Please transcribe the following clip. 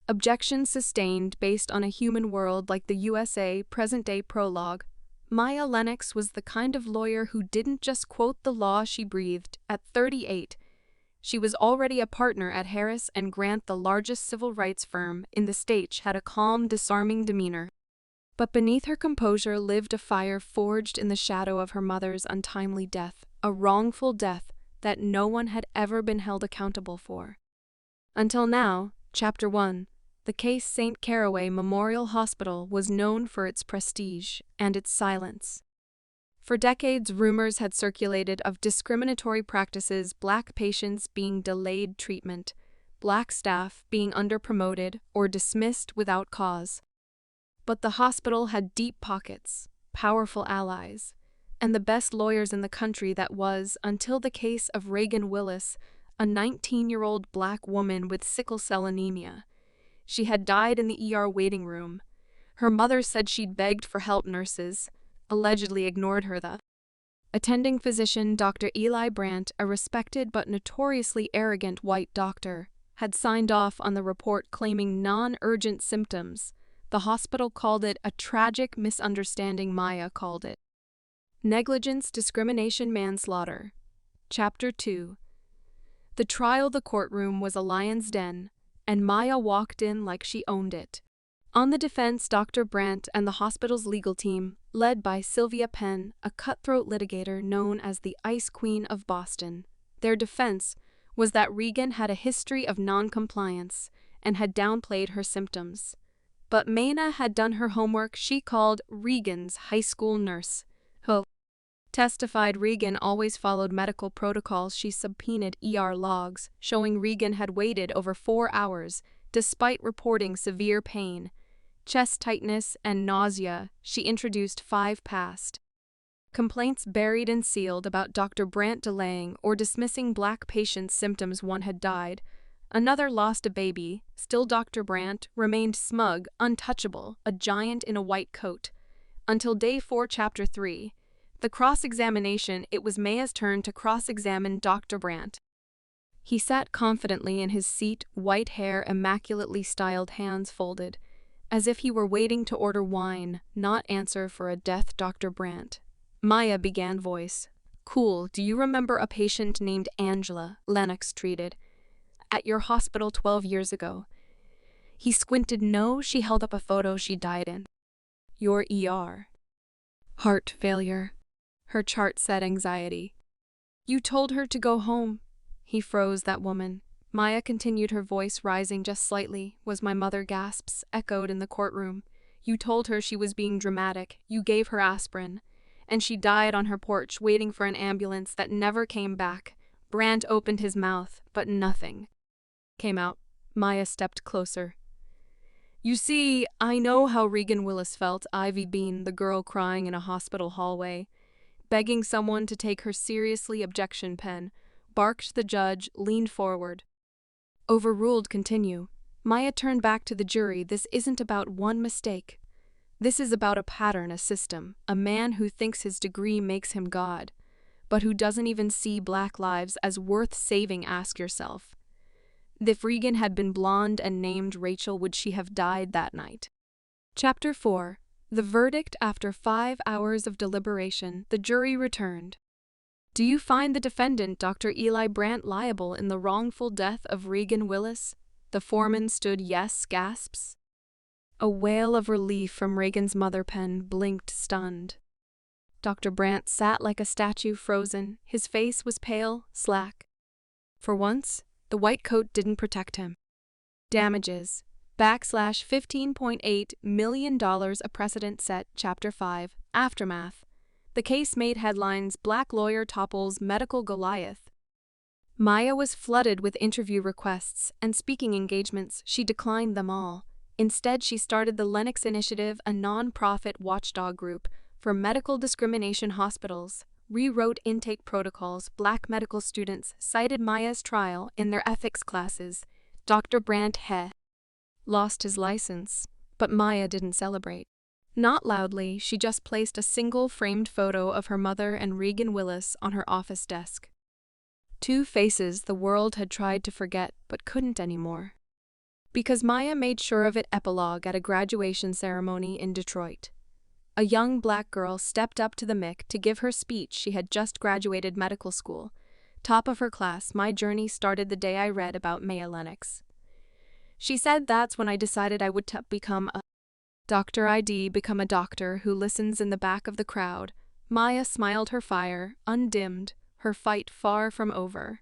Objections sustained based on a human world like the USA present-day prologue. Maya Lennox was the kind of lawyer who didn't just quote the law she breathed. At 38, she was already a partner at Harris and Grant, the largest civil rights firm in the state, had a calm, disarming demeanor. But beneath her composure lived a fire forged in the shadow of her mother's untimely death, a wrongful death that no one had ever been held accountable for. Until now, Chapter 1, the case St. Caraway Memorial Hospital was known for its prestige and its silence. For decades, rumors had circulated of discriminatory practices, Black patients being delayed treatment, Black staff being underpromoted or dismissed without cause. But the hospital had deep pockets, powerful allies, and the best lawyers in the country. That was, until the case of Reagan Willis, a 19-year-old Black woman with sickle cell anemia. She had died in the ER waiting room. Her mother said she'd begged for help. Nurses allegedly ignored her. The attending physician, Dr. Eli Brandt, a respected but notoriously arrogant white doctor, had signed off on the report claiming non-urgent symptoms. The hospital called it a tragic misunderstanding. Maya called it negligence, discrimination, manslaughter. Chapter 2. The trial. The courtroom was a lion's den, and Maya walked in like she owned it. On the defense, Dr. Brandt and the hospital's legal team, led by Sylvia Penn, a cutthroat litigator known as the Ice Queen of Boston. Their defense was that Reagan had a history of non-compliance and had downplayed her symptoms. But Maina had done her homework. She called Reagan's high school nurse, who testified Reagan always followed medical protocols. She subpoenaed ER logs showing Reagan had waited over 4 hours despite reporting severe pain, chest tightness, and nausea. She introduced 5 past complaints buried and sealed about Dr. Brandt delaying or dismissing Black patients' symptoms. One had died. Another lost a baby. Still, Dr. Brandt remained smug, untouchable, a giant in a white coat. Until day 4, Chapter 3. The cross-examination. It was Maya's turn to cross-examine Dr. Brandt. He sat confidently in his seat, white hair immaculately styled, hands folded, as if he were waiting to order wine, not answer for a death. Dr. Brandt. Maya began, voice cool. Do you remember a patient named Angela Lennox treated at your hospital 12 years ago? He squinted. No, she held up a photo she died in your ER. Heart failure. Her chart said anxiety. You told her to go home. He froze. That woman. Maya continued, her voice rising just slightly. Was my mother. Gasps echoed in the courtroom. You told her she was being dramatic. You gave her aspirin. And she died on her porch waiting for an ambulance that never came back. Brandt opened his mouth, but nothing came out. Maya stepped closer. You see, I know how Reagan Willis felt. Ivy Bean, the girl crying in a hospital hallway, begging someone to take her seriously. Objection. Penn barked. The judge leaned forward. Overruled. Continue. Maya turned back to the jury. This isn't about one mistake. This is about a pattern, a system, a man who thinks his degree makes him God, but who doesn't even see Black lives as worth saving. Ask yourself, if Reagan had been blonde and named Rachel, would she have died that night? Chapter 4. The verdict. After 5 hours of deliberation, the jury returned. Do you find the defendant, Dr. Eli Brandt, liable in the wrongful death of Reagan Willis? The foreman stood. Yes. Gasps. A wail of relief from Reagan's mother. Penn blinked, stunned. Dr. Brandt sat like a statue, frozen. His face was pale, slack. For once, the white coat didn't protect him. Damages. $15.8 million. A precedent set. Chapter 5. Aftermath. The case made headlines. Black lawyer topples medical Goliath. Maya was flooded with interview requests and speaking engagements. She declined them all. Instead, she started the Lennox Initiative, a non-profit watchdog group for medical discrimination hospitals, rewrote intake protocols. Black medical students cited Maya's trial in their ethics classes. Dr. Brandt lost his license, but Maya didn't celebrate. Not loudly, she just placed a single framed photo of her mother and Reagan Willis on her office desk. 2 faces the world had tried to forget but couldn't anymore. Because Maya made sure of it. Epilogue at a graduation ceremony in Detroit. A young black girl stepped up to the mic to give her speech. She had just graduated medical school. Top of her class, my journey started the day I read about Maya Lennox. She said, "That's when I decided I would become a Dr. ID, become a doctor who listens." In the back of the crowd, Maya smiled, her fire undimmed, her fight far from over.